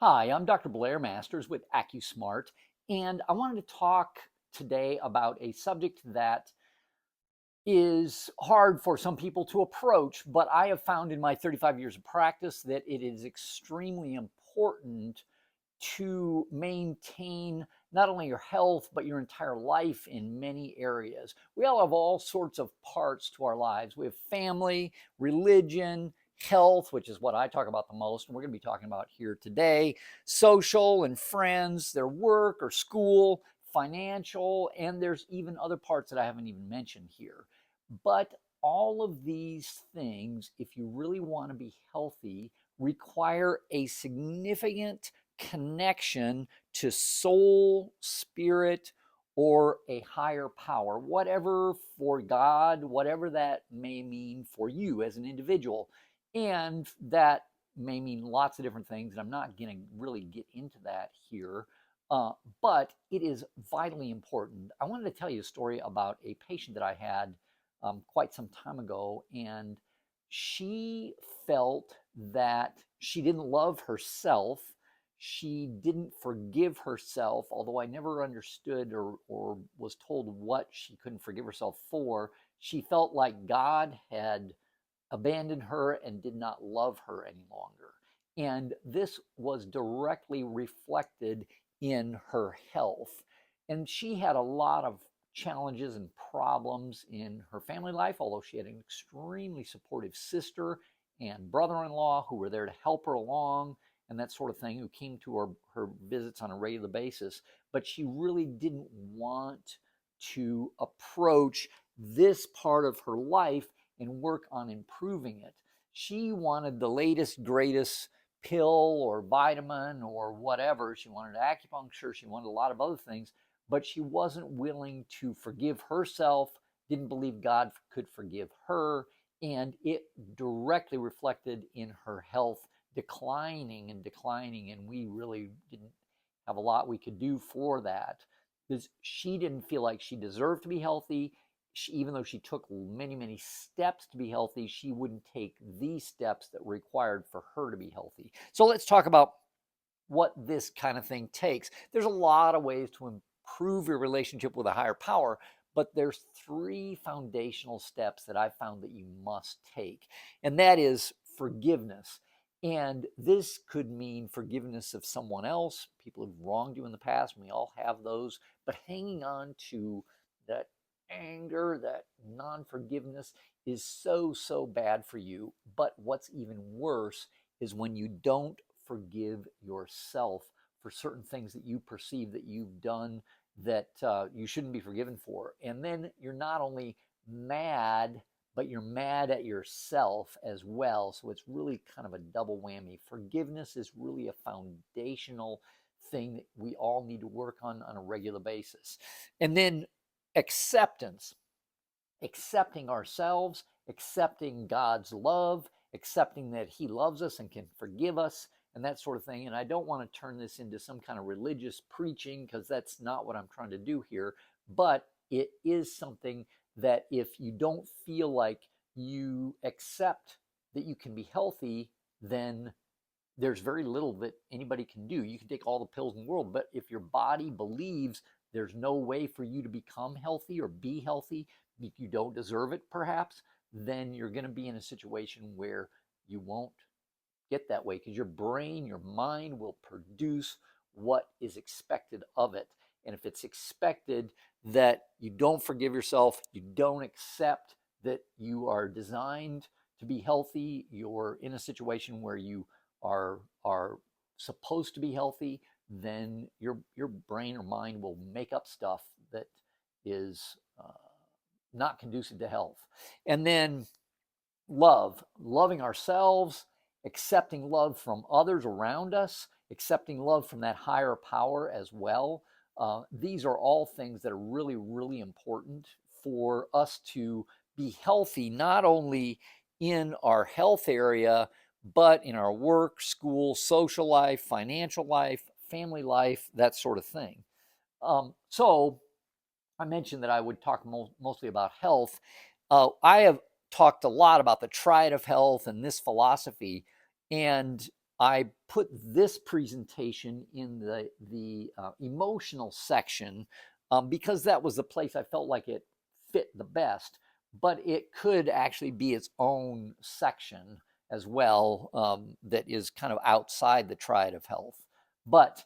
Hi, I'm Dr. Blair Masters with AccuSmart, and I wanted to talk today about a subject that is hard for some people to approach, but I have found in my 35 years of practice that it is extremely important to maintain not only your health, but your entire life in many areas. We all have all sorts of parts to our lives. We have family, religion, health, which is what I talk about the most, and we're going to be talking about here today, social and friends, their work or school, financial, and there's even other parts that I haven't even mentioned here. But all of these things, if you really want to be healthy, require a significant connection to soul, spirit, or a higher power, whatever for God, whatever that may mean for you as an individual. And that may mean lots of different things, and I'm not going to really get into that here. But it is vitally important. I wanted to tell you a story about a patient that I had quite some time ago, and she felt that she didn't love herself. She didn't forgive herself, although I never understood or was told what she couldn't forgive herself for. She felt like God had abandoned her and did not love her any longer. And this was directly reflected in her health. And she had a lot of challenges and problems in her family life, although she had an extremely supportive sister and brother in law who were there to help her along and that sort of thing, who came to her visits on a regular basis. But she really didn't want to approach this part of her life and work on improving it. She wanted the latest, greatest pill or vitamin or whatever. She wanted acupuncture. She wanted a lot of other things, but she wasn't willing to forgive herself, didn't believe God could forgive her. And it directly reflected in her health declining and declining. And we really didn't have a lot we could do for that because she didn't feel like she deserved to be healthy. Even though she took many, many steps to be healthy, she wouldn't take these steps that were required for her to be healthy. So let's talk about what this kind of thing takes. There's a lot of ways to improve your relationship with a higher power, but there's three foundational steps that I found that you must take, and that is forgiveness. And this could mean forgiveness of someone else, people who've wronged you in the past, and we all have those, but hanging on to that anger, that non forgiveness is so bad for you. But what's even worse is when you don't forgive yourself for certain things that you perceive that you've done that you shouldn't be forgiven for. And then you're not only mad, but you're mad at yourself as well. So it's really kind of a double whammy. Forgiveness is really a foundational thing that we all need to work on a regular basis. And then acceptance, accepting ourselves, accepting God's love, accepting that He loves us and can forgive us, and that sort of thing. And I don't want to turn this into some kind of religious preaching because that's not what I'm trying to do here. But it is something that if you don't feel like you accept that you can be healthy, then there's very little that anybody can do. You can take all the pills in the world, but if your body believes there's no way for you to become healthy or be healthy, if you don't deserve it perhaps, then you're going to be in a situation where you won't get that way because your brain, your mind will produce what is expected of it. And if it's expected that you don't forgive yourself, you don't accept that you are designed to be healthy, you're in a situation where you are supposed to be healthy, then your brain or mind will make up stuff that is not conducive to health. And then loving ourselves, accepting love from others around us, accepting love from that higher power as well. These are all things that are really, really important for us to be healthy, not only in our health area, but in our work, school, social life, financial life, family life, that sort of thing. So I mentioned that I would talk mostly about health. I have talked a lot about the triad of health and this philosophy. And I put this presentation in the emotional section because that was the place I felt like it fit the best. But it could actually be its own section as well, that is kind of outside the triad of health. But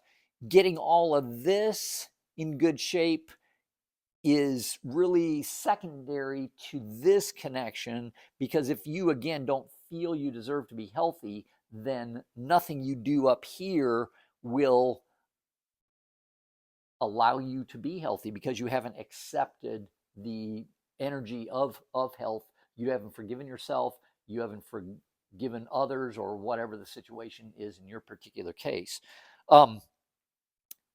getting all of this in good shape is really secondary to this connection, because if you again don't feel you deserve to be healthy, then nothing you do up here will allow you to be healthy, because you haven't accepted the energy of health. You haven't forgiven yourself, you haven't forgiven others, or whatever the situation is in your particular case.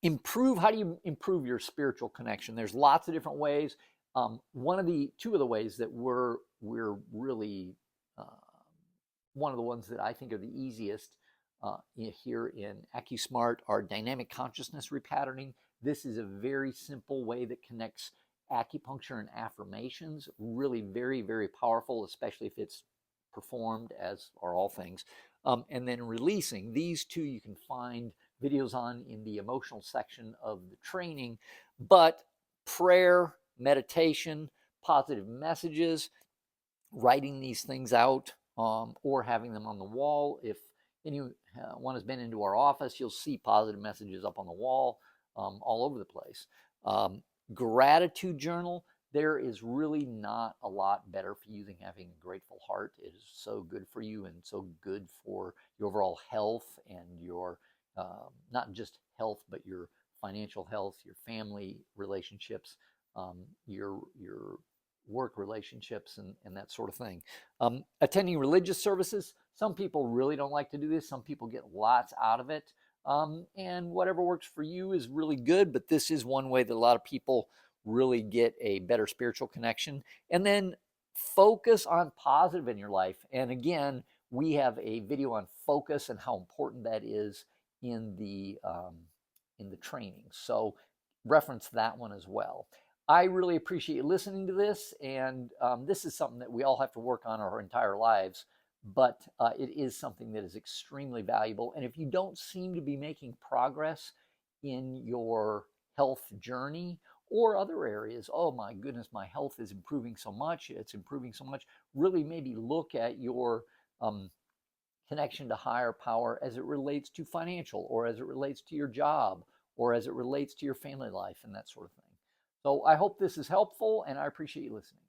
Improve How do you improve your spiritual connection? There's lots of different ways. Two of the ways that we're really uh, one of the ones that I think are the easiest here in AccuSmart are dynamic consciousness repatterning. This is a very simple way that connects acupuncture and affirmations. Really very, very powerful, especially if it's performed, as are all things. And then releasing. These two you can find videos on in the emotional section of the training. But prayer, meditation, positive messages, writing these things out, or having them on the wall. If anyone has been into our office, you'll see positive messages up on the wall, all over the place. Gratitude journal. There is really not a lot better for you than having a grateful heart. It is so good for you and so good for your overall health and your not just health, but your financial health, your family relationships, your work relationships, and that sort of thing. Attending religious services. Some people really don't like to do this. Some people get lots out of it. And whatever works for you is really good, but this is one way that a lot of people really get a better spiritual connection. And then focus on positive in your life. And again, we have a video on focus and how important that is in the training. So reference that one as well. I really appreciate you listening to this, and this is something that we all have to work on our entire lives, but it is something that is extremely valuable. And if you don't seem to be making progress in your health journey or other areas, oh my goodness, my health is improving so much, it's improving so much, really maybe look at your connection to higher power as it relates to financial, or as it relates to your job, or as it relates to your family life and that sort of thing. So I hope this is helpful, and I appreciate you listening.